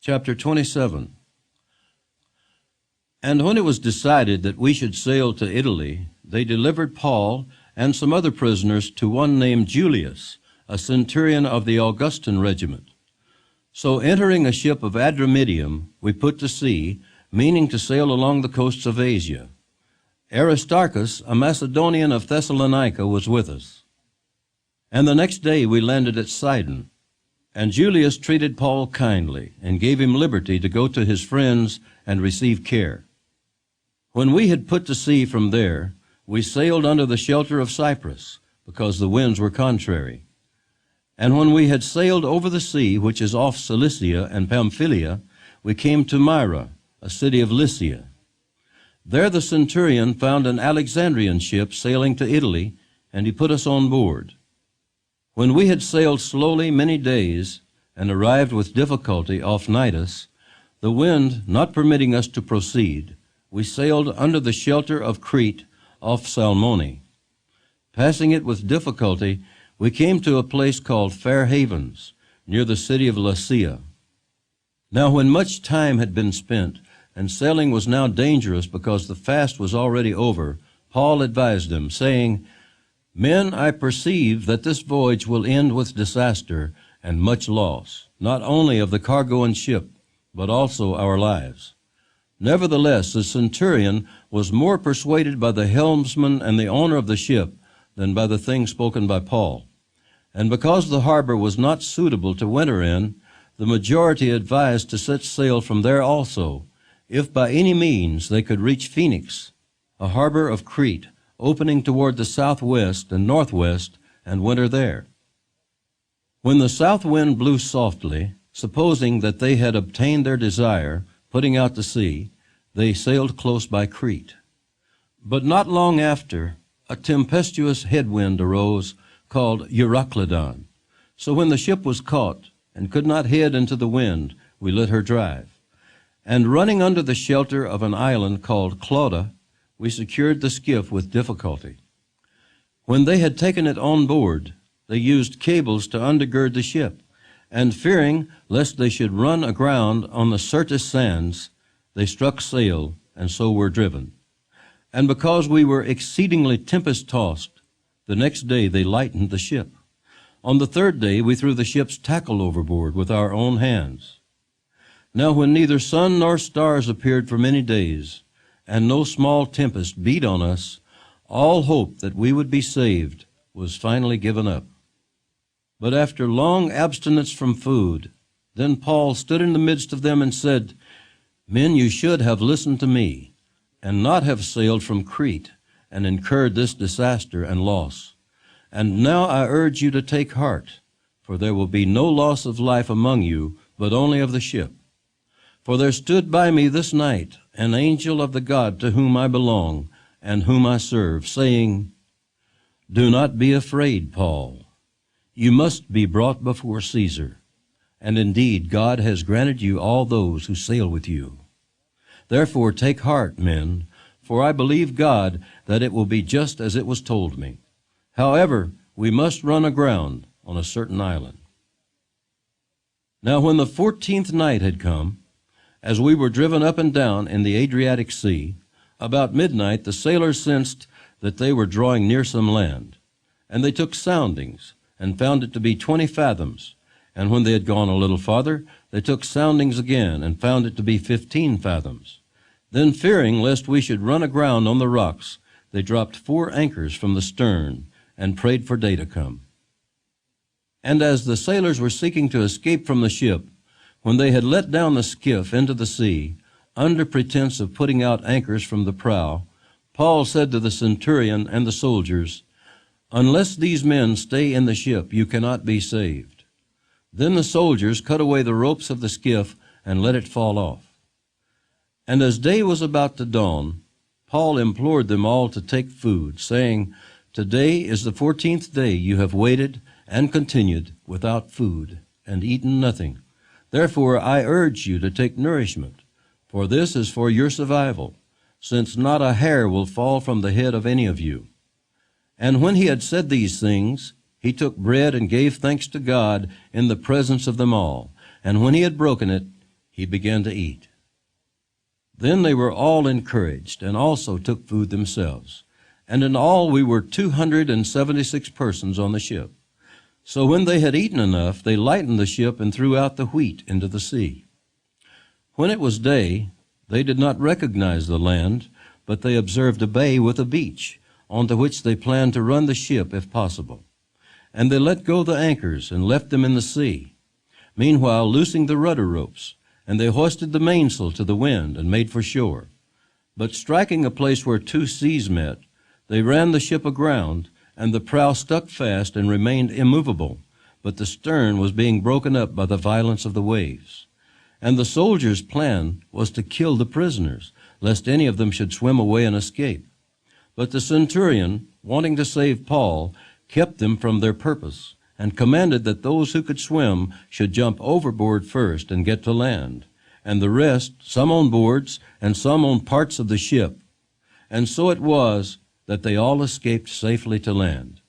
Chapter 27. And when it was decided that we should sail to Italy, they delivered Paul and some other prisoners to one named Julius, a centurion of the Augustan regiment. So entering a ship of Adramyttium, we put to sea, meaning to sail along the coasts of Asia. Aristarchus, a Macedonian of Thessalonica, was with us. And the next day we landed at Sidon. And Julius treated Paul kindly and gave him liberty to go to his friends and receive care. When we had put to sea from there, we sailed under the shelter of Cyprus, because the winds were contrary. And when we had sailed over the sea, which is off Cilicia and Pamphylia, we came to Myra, a city of Lycia. There the centurion found an Alexandrian ship sailing to Italy, and he put us on board. When we had sailed slowly many days, and arrived with difficulty off Cnidus, the wind not permitting us to proceed, we sailed under the shelter of Crete off Salmone. Passing it with difficulty, we came to a place called Fair Havens, near the city of Lasea. Now when much time had been spent, and sailing was now dangerous because the fast was already over, Paul advised them, saying, Men, I perceive that this voyage will end with disaster and much loss, not only of the cargo and ship, but also our lives. Nevertheless, the centurion was more persuaded by the helmsman and the owner of the ship than by the things spoken by Paul. And because the harbor was not suitable to winter in, the majority advised to set sail from there also, if by any means they could reach Phoenix, a harbor of Crete, opening toward the southwest and northwest, and winter there. When the south wind blew softly, supposing that they had obtained their desire, putting out to sea, they sailed close by Crete. But not long after, a tempestuous headwind arose called Euroclydon. So when the ship was caught and could not head into the wind, we let her drive. And running under the shelter of an island called Clauda, we secured the skiff with difficulty. When they had taken it on board, they used cables to undergird the ship, and fearing lest they should run aground on the Syrtis sands, they struck sail, and so were driven. And because we were exceedingly tempest-tossed, the next day they lightened the ship. On the third day we threw the ship's tackle overboard with our own hands. Now when neither sun nor stars appeared for many days, and no small tempest beat on us, all hope that we would be saved was finally given up. But after long abstinence from food, then Paul stood in the midst of them and said, Men, you should have listened to me, and not have sailed from Crete, and incurred this disaster and loss. And now I urge you to take heart, for there will be no loss of life among you, but only of the ship. For there stood by me this night an angel of the God to whom I belong and whom I serve, saying, Do not be afraid, Paul. You must be brought before Caesar, and indeed God has granted you all those who sail with you. Therefore take heart, men, for I believe God that it will be just as it was told me. However, we must run aground on a certain island. Now when the 14th night had come, as we were driven up and down in the Adriatic Sea, about midnight the sailors sensed that they were drawing near some land. And they took soundings, and found it to be 20 fathoms. And when they had gone a little farther, they took soundings again, and found it to be 15 fathoms. Then fearing lest we should run aground on the rocks, they dropped 4 anchors from the stern, and prayed for day to come. And as the sailors were seeking to escape from the ship, when they had let down the skiff into the sea, under pretense of putting out anchors from the prow, Paul said to the centurion and the soldiers, Unless these men stay in the ship, you cannot be saved. Then the soldiers cut away the ropes of the skiff and let it fall off. And as day was about to dawn, Paul implored them all to take food, saying, Today is the 14th day you have waited and continued without food, and eaten nothing. Therefore I urge you to take nourishment, for this is for your survival, since not a hair will fall from the head of any of you. And when he had said these things, he took bread and gave thanks to God in the presence of them all. And when he had broken it, he began to eat. Then they were all encouraged, and also took food themselves. And in all we were 276 persons on the ship. So when they had eaten enough, they lightened the ship and threw out the wheat into the sea. When it was day, they did not recognize the land, but they observed a bay with a beach, onto which they planned to run the ship if possible. And they let go the anchors and left them in the sea, meanwhile loosing the rudder ropes, and they hoisted the mainsail to the wind and made for shore. But striking a place where two seas met, they ran the ship aground, and the prow stuck fast and remained immovable, but the stern was being broken up by the violence of the waves. And the soldiers' plan was to kill the prisoners, lest any of them should swim away and escape. But the centurion, wanting to save Paul, kept them from their purpose, and commanded that those who could swim should jump overboard first and get to land, and the rest, some on boards and some on parts of the ship. And so it was that they all escaped safely to land.